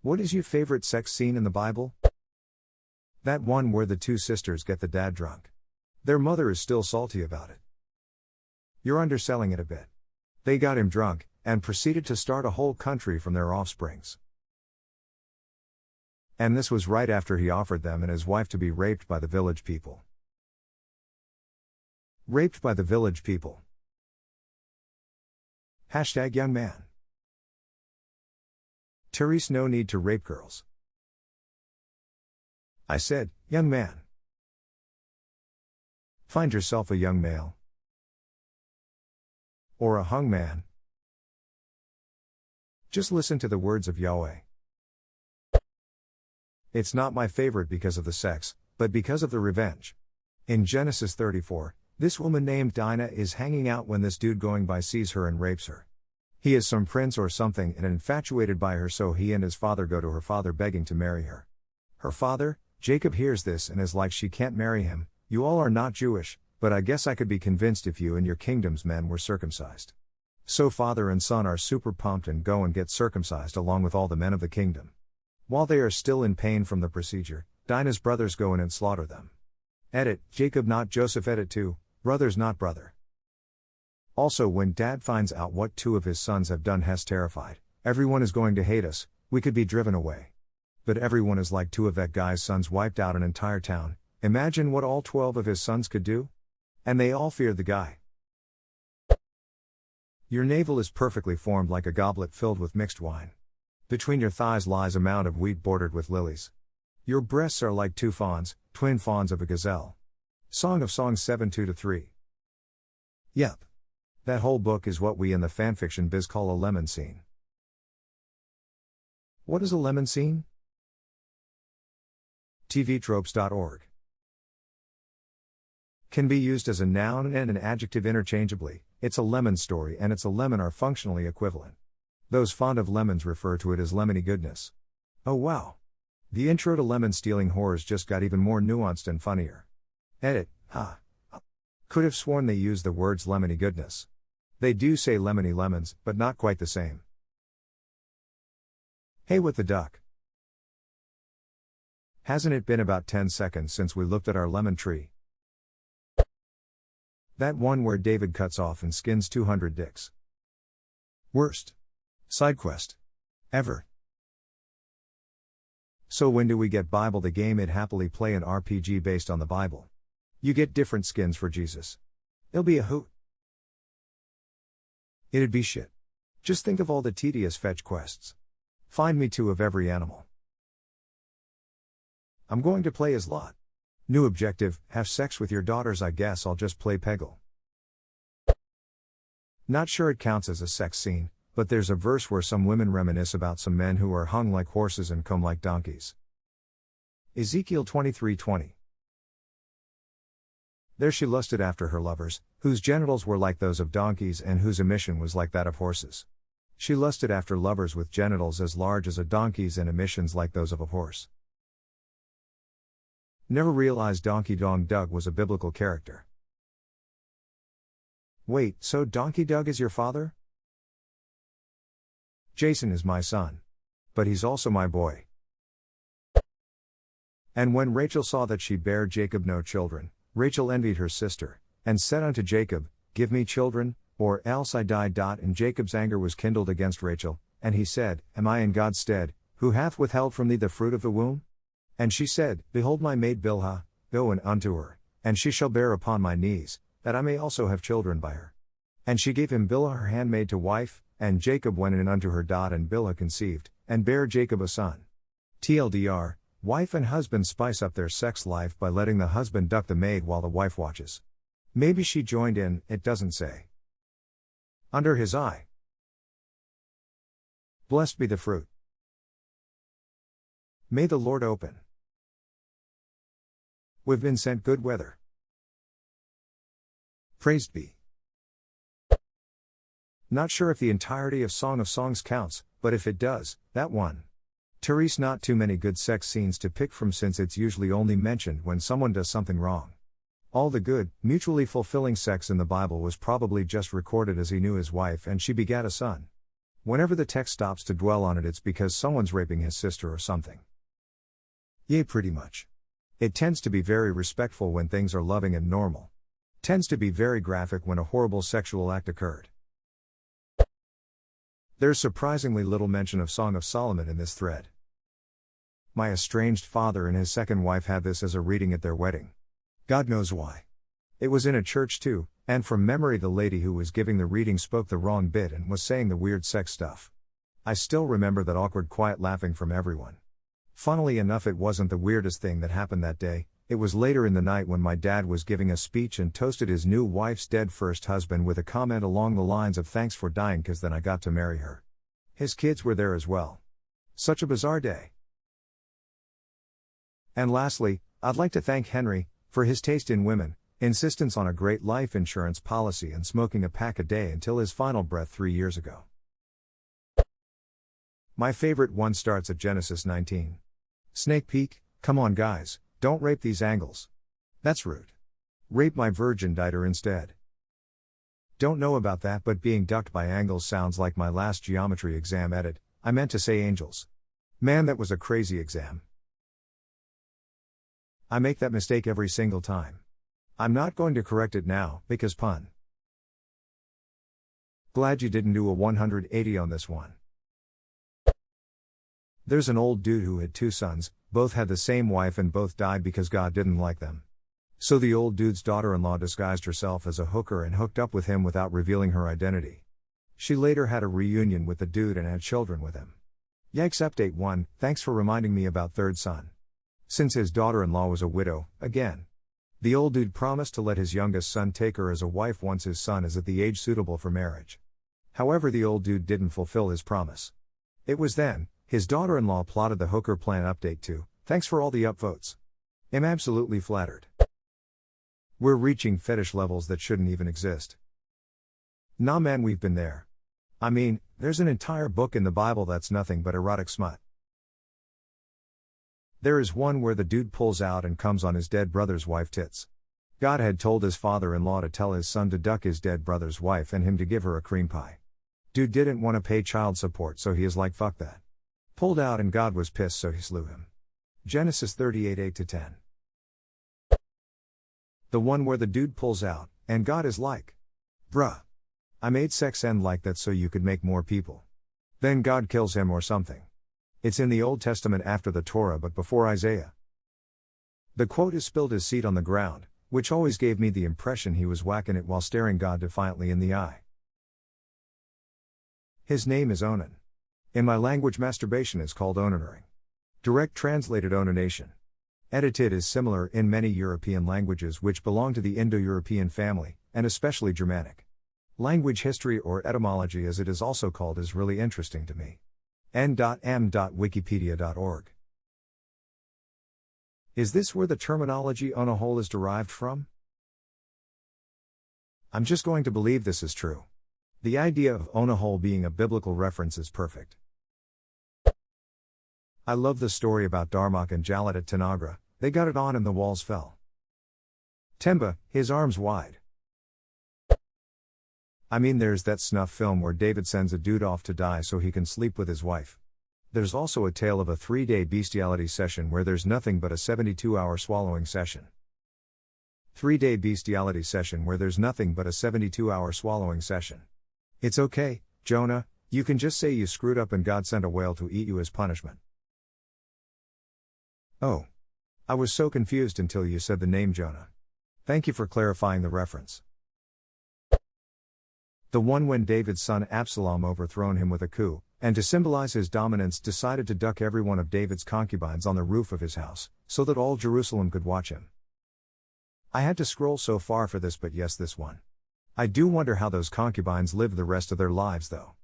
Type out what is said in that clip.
What is your favorite sex scene in the Bible? That one where the two sisters get the dad drunk. Their mother is still salty about it. You're underselling it a bit. They got him drunk, and proceeded to start a whole country from their offsprings. And this was right after he offered them and his wife to be raped by the village people. Raped by the village people. Hashtag young man. Therese, no need to rape girls. I said, young man. Find yourself a young male. Or a hung man. Just listen to the words of Yahweh. It's not my favorite because of the sex, but because of the revenge. In Genesis 34, this woman named Dinah is hanging out when this dude going by sees her and rapes her. He is some prince or something and infatuated by her, so he and his father go to her father begging to marry her. Her father, Jacob, hears this and is like, she can't marry him. You all are not Jewish, but I guess I could be convinced if you and your kingdom's men were circumcised. So father and son are super pumped and go and get circumcised along with all the men of the kingdom. While they are still in pain from the procedure, Dinah's brothers go in and slaughter them. Edit, Jacob not Joseph. Edit 2, brothers not brother. Also, when dad finds out what two of his sons have done, he's terrified. Everyone is going to hate us, we could be driven away. But everyone is like, two of that guy's sons wiped out an entire town. Imagine what all 12 of his sons could do? And they all feared the guy. Your navel is perfectly formed like a goblet filled with mixed wine. Between your thighs lies a mound of wheat bordered with lilies. Your breasts are like two fawns, twin fawns of a gazelle. Song of Songs 7:2-3. Yep. That whole book is what we in the fanfiction biz call a lemon scene. What is a lemon scene? tvtropes.org. Can be used as a noun and an adjective interchangeably. It's a lemon story and it's a lemon are functionally equivalent. Those fond of lemons refer to it as lemony goodness. Oh wow. The intro to lemon stealing horrors just got even more nuanced and funnier. Edit, Could have sworn they used the words lemony goodness. They do say lemony lemons, but not quite the same. Hey with the duck. Hasn't it been about 10 seconds since we looked at our lemon tree? That one where David cuts off and skins 200 dicks. Worst side quest ever. So when do we get Bible the game? It happily play an RPG based on the Bible. You get different skins for Jesus. It'll be a hoot. It'd be shit. Just think of all the tedious fetch quests. Find me 2 of every animal. I'm going to play as Lot. New objective, have sex with your daughters. I guess I'll just play Peggle. Not sure it counts as a sex scene, but there's a verse where some women reminisce about some men who are hung like horses and come like donkeys. Ezekiel 23:20. There she lusted after her lovers, whose genitals were like those of donkeys and whose emission was like that of horses. She lusted after lovers with genitals as large as a donkey's and emissions like those of a horse. Never realized Donkey Dong Doug was a biblical character. Wait, so Donkey Doug is your father? Jason is my son. But he's also my boy. And when Rachel saw that she bare Jacob no children, Rachel envied her sister, and said unto Jacob, Give me children, or else I die. And Jacob's anger was kindled against Rachel, and he said, Am I in God's stead, who hath withheld from thee the fruit of the womb? And she said, Behold my maid Bilhah, go in unto her, and she shall bear upon my knees, that I may also have children by her. And she gave him Bilhah her handmaid to wife, and Jacob went in unto her. And Bilhah conceived, and bare Jacob a son. TLDR, wife and husband spice up their sex life by letting the husband duck the maid while the wife watches. Maybe she joined in, it doesn't say. Under his eye. Blessed be the fruit. May the Lord open. We've been sent good weather. Praised be. Not sure if the entirety of Song of Songs counts, but if it does, that one. Therese, not too many good sex scenes to pick from since it's usually only mentioned when someone does something wrong. All the good, mutually fulfilling sex in the Bible was probably just recorded as he knew his wife and she begat a son. Whenever the text stops to dwell on it, it's because someone's raping his sister or something. Yay, pretty much. It tends to be very respectful when things are loving and normal. Tends to be very graphic when a horrible sexual act occurred. There's surprisingly little mention of Song of Solomon in this thread. My estranged father and his second wife had this as a reading at their wedding. God knows why. It was in a church too, and from memory the lady who was giving the reading spoke the wrong bit and was saying the weird sex stuff. I still remember that awkward quiet laughing from everyone. Funnily enough, it wasn't the weirdest thing that happened that day. It was later in the night when my dad was giving a speech and toasted his new wife's dead first husband with a comment along the lines of "thanks for dying, 'cause then I got to marry her." His kids were there as well. Such a bizarre day. And lastly, I'd like to thank Henry for his taste in women, insistence on a great life insurance policy, and smoking a pack a day until his final breath 3 years ago. My favorite one starts at Genesis 19. Snake Peak, come on guys, don't rape these angles. That's rude. Rape my virgin diter instead. Don't know about that, but being ducked by angles sounds like my last geometry exam edit. I meant to say angels. Man, that was a crazy exam. I make that mistake every single time. I'm not going to correct it now, because pun. Glad you didn't do a 180 on this one. There's an old dude who had 2 sons, both had the same wife and both died because God didn't like them. So the old dude's daughter-in-law disguised herself as a hooker and hooked up with him without revealing her identity. She later had a reunion with the dude and had children with him. Yikes. Update 1, thanks for reminding me about third son. Since his daughter-in-law was a widow, again. The old dude promised to let his youngest son take her as a wife once his son is at the age suitable for marriage. However, the old dude didn't fulfill his promise. It was then, his daughter-in-law plotted the hooker plan. Update 2, thanks for all the upvotes. I'm absolutely flattered. We're reaching fetish levels that shouldn't even exist. Nah man, we've been there. I mean, there's an entire book in the Bible that's nothing but erotic smut. There is one where the dude pulls out and comes on his dead brother's wife tits. God had told his father-in-law to tell his son to duck his dead brother's wife and him to give her a cream pie. Dude didn't want to pay child support, so he is like, fuck that. Pulled out and God was pissed, so he slew him. Genesis 38 8-10. The one where the dude pulls out, and God is like, bruh. I made sex end like that so you could make more people. Then God kills him or something. It's in the Old Testament after the Torah but before Isaiah. The quote is spilled his seed on the ground, which always gave me the impression he was whacking it while staring God defiantly in the eye. His name is Onan. In my language, masturbation is called onaneering. Direct translated onanation. Edited is similar in many European languages which belong to the Indo-European family, and especially Germanic. Language history, or etymology as it is also called, is really interesting to me. n.m.wikipedia.org. Is this where the terminology onahole is derived from? I'm just going to believe this is true. The idea of onahole being a biblical reference is perfect. I love the story about Darmok and Jalet at Tanagra. They got it on and the walls fell. Temba, his arms wide. I mean, there's that snuff film where David sends a dude off to die so he can sleep with his wife. There's also a tale of a 3-day bestiality session where there's nothing but a 72-hour swallowing session. 3-day bestiality session where there's nothing but a 72-hour swallowing session. It's okay, Jonah, you can just say you screwed up and God sent a whale to eat you as punishment. Oh. I was so confused until you said the name Jonah. Thank you for clarifying the reference. The one when David's son Absalom overthrown him with a coup, and to symbolize his dominance decided to duck every one of David's concubines on the roof of his house, so that all Jerusalem could watch him. I had to scroll so far for this, but yes, this one. I do wonder how those concubines lived the rest of their lives though.